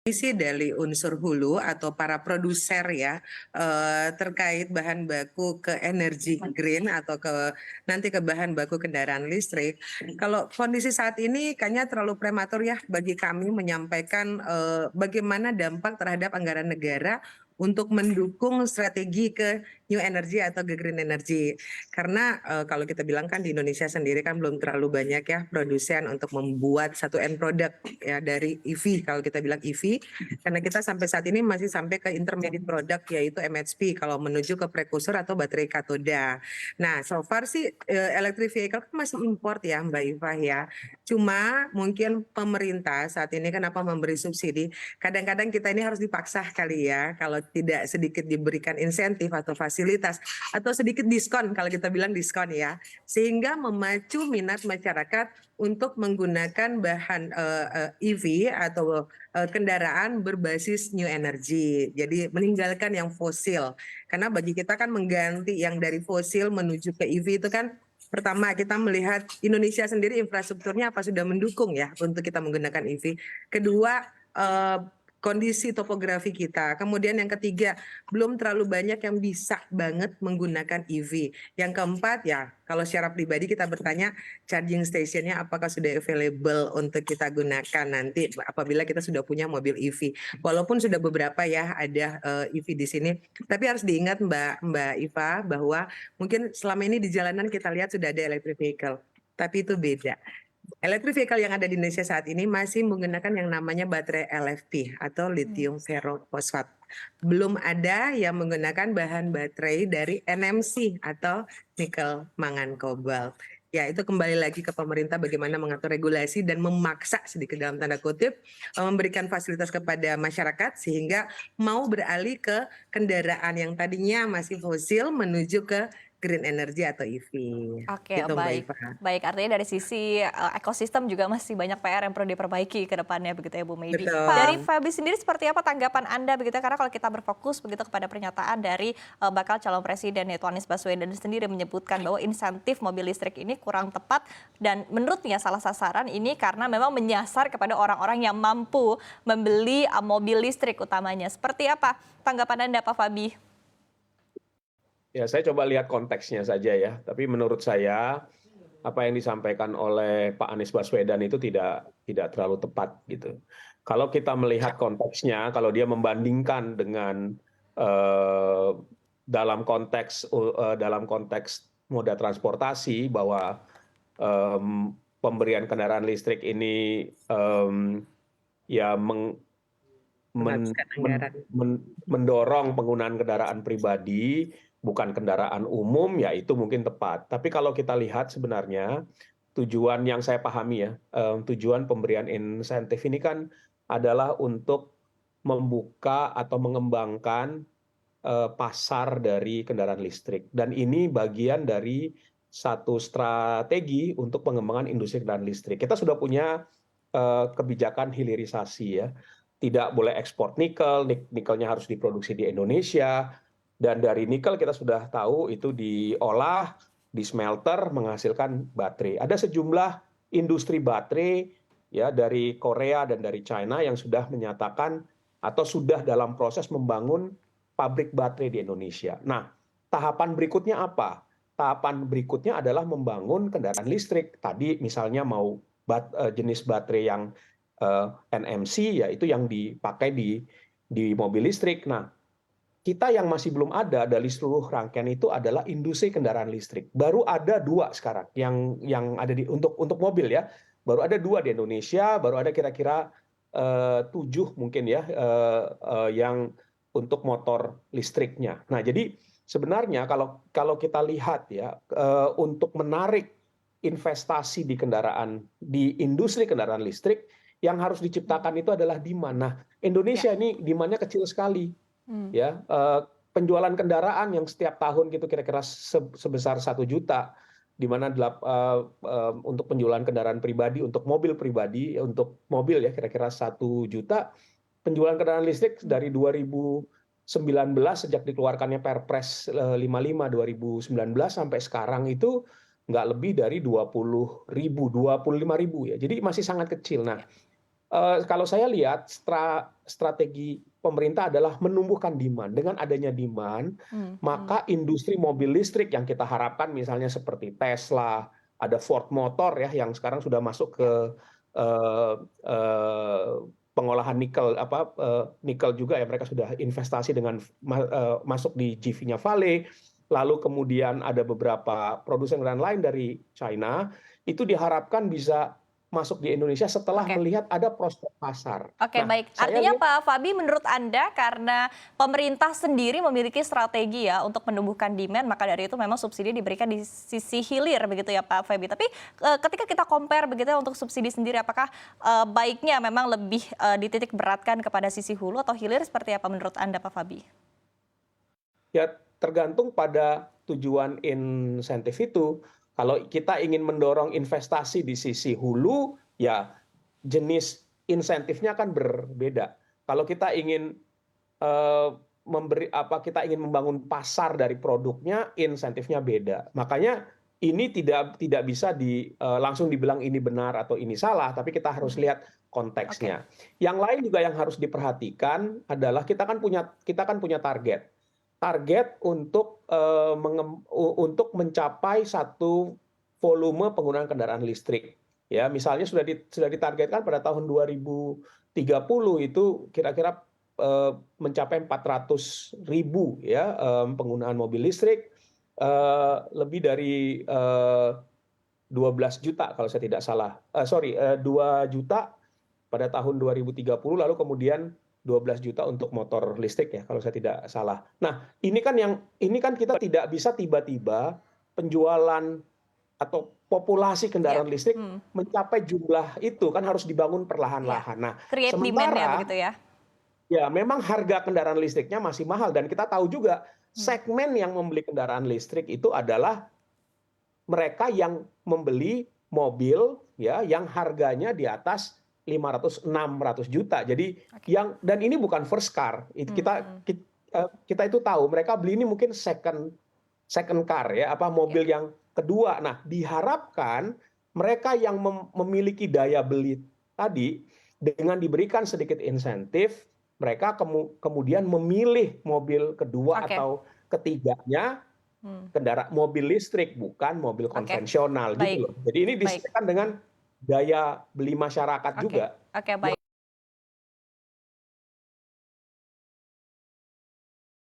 Isi dari unsur hulu atau para produser ya terkait bahan baku ke energi green atau nanti ke bahan baku kendaraan listrik. Kalau kondisi saat ini kayaknya terlalu prematur ya bagi kami menyampaikan bagaimana dampak terhadap anggaran negara untuk mendukung strategi ke new energy atau ke green energy. Karena kalau kita bilang kan di Indonesia sendiri kan belum terlalu banyak ya produsen untuk membuat satu end product ya dari EV, kalau kita bilang EV, karena kita sampai saat ini masih sampai ke intermediate product yaitu MHP kalau menuju ke prekursor atau baterai katoda. Nah, so far sih electric vehicle kan masih import ya Mbak Iva ya. Cuma mungkin pemerintah saat ini kenapa memberi subsidi? Kadang-kadang kita ini harus dipaksa kali ya kalau tidak sedikit diberikan insentif atau fasilitas atau sedikit diskon kalau kita bilang diskon ya, sehingga memacu minat masyarakat untuk menggunakan bahan EV atau kendaraan berbasis new energy. Jadi meninggalkan yang fosil. Karena bagi kita kan mengganti yang dari fosil menuju ke EV itu kan pertama kita melihat Indonesia sendiri infrastrukturnya apa sudah mendukung ya untuk kita menggunakan EV. Kedua kondisi topografi kita. Kemudian yang ketiga, belum terlalu banyak yang bisa banget menggunakan EV. Yang keempat ya, kalau secara pribadi kita bertanya charging stationnya apakah sudah available untuk kita gunakan nanti apabila kita sudah punya mobil EV. Walaupun sudah beberapa ya ada EV di sini, tapi harus diingat Mbak Iva bahwa mungkin selama ini di jalanan kita lihat sudah ada electric vehicle, tapi itu beda. Electric vehicle yang ada di Indonesia saat ini masih menggunakan yang namanya baterai LFP atau lithium ferrofosfat. Belum ada yang menggunakan bahan baterai dari NMC atau nikel mangan kobalt. Ya, itu kembali lagi ke pemerintah bagaimana mengatur regulasi dan memaksa sedikit dalam tanda kutip memberikan fasilitas kepada masyarakat sehingga mau beralih ke kendaraan yang tadinya masih fosil menuju ke green energy atau EV. Oke, Gitu Mbak baik. Iva. Baik, artinya dari sisi ekosistem juga masih banyak PR yang perlu diperbaiki ke depannya begitu ya Bu Medi. Dari Betul. Fabi sendiri seperti apa tanggapan Anda begitu ya? Karena kalau kita berfokus begitu kepada pernyataan dari bakal calon presiden yaitu Anies Baswedan sendiri menyebutkan bahwa insentif mobil listrik ini kurang tepat dan menurutnya salah sasaran ini karena memang menyasar kepada orang-orang yang mampu membeli mobil listrik utamanya. Seperti apa tanggapan Anda Pak Fabi? Ya, saya coba lihat konteksnya saja ya. Tapi menurut saya apa yang disampaikan oleh Pak Anies Baswedan itu tidak terlalu tepat gitu. Kalau kita melihat konteksnya, kalau dia membandingkan dengan eh, dalam konteks moda transportasi bahwa pemberian kendaraan listrik ini ya mendorong penggunaan kendaraan pribadi, bukan kendaraan umum, ya itu mungkin tepat. Tapi kalau kita lihat sebenarnya tujuan yang saya pahami ya, tujuan pemberian insentif ini kan adalah untuk membuka atau mengembangkan pasar dari kendaraan listrik. Dan ini bagian dari satu strategi untuk pengembangan industri kendaraan listrik. Kita sudah punya kebijakan hilirisasi ya. Tidak boleh ekspor nikel, nikelnya harus diproduksi di Indonesia, dan dari nikel kita sudah tahu itu diolah, di smelter menghasilkan baterai. Ada sejumlah industri baterai ya dari Korea dan dari China yang sudah menyatakan atau sudah dalam proses membangun pabrik baterai di Indonesia. Nah, tahapan berikutnya apa? Tahapan berikutnya adalah membangun kendaraan listrik. Tadi misalnya mau jenis baterai yang NMC, yaitu yang dipakai di mobil listrik. Nah, kita yang masih belum ada dari seluruh rangkaian itu adalah industri kendaraan listrik. Baru ada 2 sekarang yang ada untuk mobil ya. Baru ada 2 di Indonesia, baru ada kira-kira 7 mungkin ya yang untuk motor listriknya. Nah, jadi sebenarnya kalau kita lihat ya untuk menarik investasi di industri kendaraan listrik, yang harus diciptakan itu adalah demand. Nah, Indonesia ini demand-nya kecil sekali. Ya, penjualan kendaraan yang setiap tahun gitu kira-kira sebesar 1 juta, di mana untuk penjualan kendaraan pribadi, untuk mobil pribadi, untuk mobil ya kira-kira 1 juta. Penjualan kendaraan listrik dari 2019 sejak dikeluarkannya Perpres 55 2019 sampai sekarang itu nggak lebih dari 20.000, 25.000 ya. Jadi masih sangat kecil. Nah, Kalau saya lihat strategi pemerintah adalah menumbuhkan demand. Dengan adanya demand, maka industri mobil listrik yang kita harapkan misalnya seperti Tesla, ada Ford Motor ya yang sekarang sudah masuk ke eh, eh, pengolahan nikel juga ya, mereka sudah investasi dengan masuk di JV-nya Vale. Lalu kemudian ada beberapa produsen lain dari China, itu diharapkan bisa masuk di Indonesia setelah Oke. melihat ada prospek pasar. Oke, Nah, baik. saya Artinya lihat Pak Fabi, menurut Anda karena pemerintah sendiri memiliki strategi ya untuk menumbuhkan demand, maka dari itu memang subsidi diberikan di sisi hilir begitu ya Pak Fabi. Tapi ketika kita compare begitu ya untuk subsidi sendiri, apakah baiknya memang lebih dititik beratkan kepada sisi hulu atau hilir seperti apa menurut Anda Pak Fabi? ya tergantung pada tujuan insentif itu. Kalau kita ingin mendorong investasi di sisi hulu, ya jenis insentifnya akan berbeda. Kalau kita ingin eh, kita ingin membangun pasar dari produknya, insentifnya beda. Makanya ini tidak bisa langsung dibilang ini benar atau ini salah, tapi kita harus lihat Oke. konteksnya. Yang lain juga yang harus diperhatikan adalah kita kan punya target. Target untuk mencapai satu volume penggunaan kendaraan listrik. Ya, misalnya sudah ditargetkan pada tahun 2030 itu kira-kira mencapai 400.000 ya penggunaan mobil listrik, lebih dari 12 juta kalau saya tidak salah. 2 juta pada tahun 2030, lalu kemudian 12 juta untuk motor listrik ya kalau saya tidak salah. Nah, ini kan kita tidak bisa tiba-tiba penjualan atau populasi Ya. kendaraan listrik mencapai jumlah itu, kan harus dibangun Ya. perlahan-lahan. Nah, Create demand-nya sementara begitu ya. ya memang harga kendaraan listriknya masih mahal dan kita tahu juga segmen yang membeli kendaraan listrik itu adalah mereka yang membeli mobil ya yang harganya di atas 500-600 juta. Jadi dan ini bukan first car. Kita itu tahu mereka beli ini mungkin second car ya, mobil yang kedua. Nah, diharapkan mereka yang memiliki daya beli tadi dengan diberikan sedikit insentif, mereka kemudian memilih mobil kedua Oke. atau ketiganya kendaraan mobil listrik, bukan mobil Oke. konvensional Baik. gitu loh. Jadi ini Baik. disesuaikan dengan daya beli masyarakat Oke. juga. Oke, baik.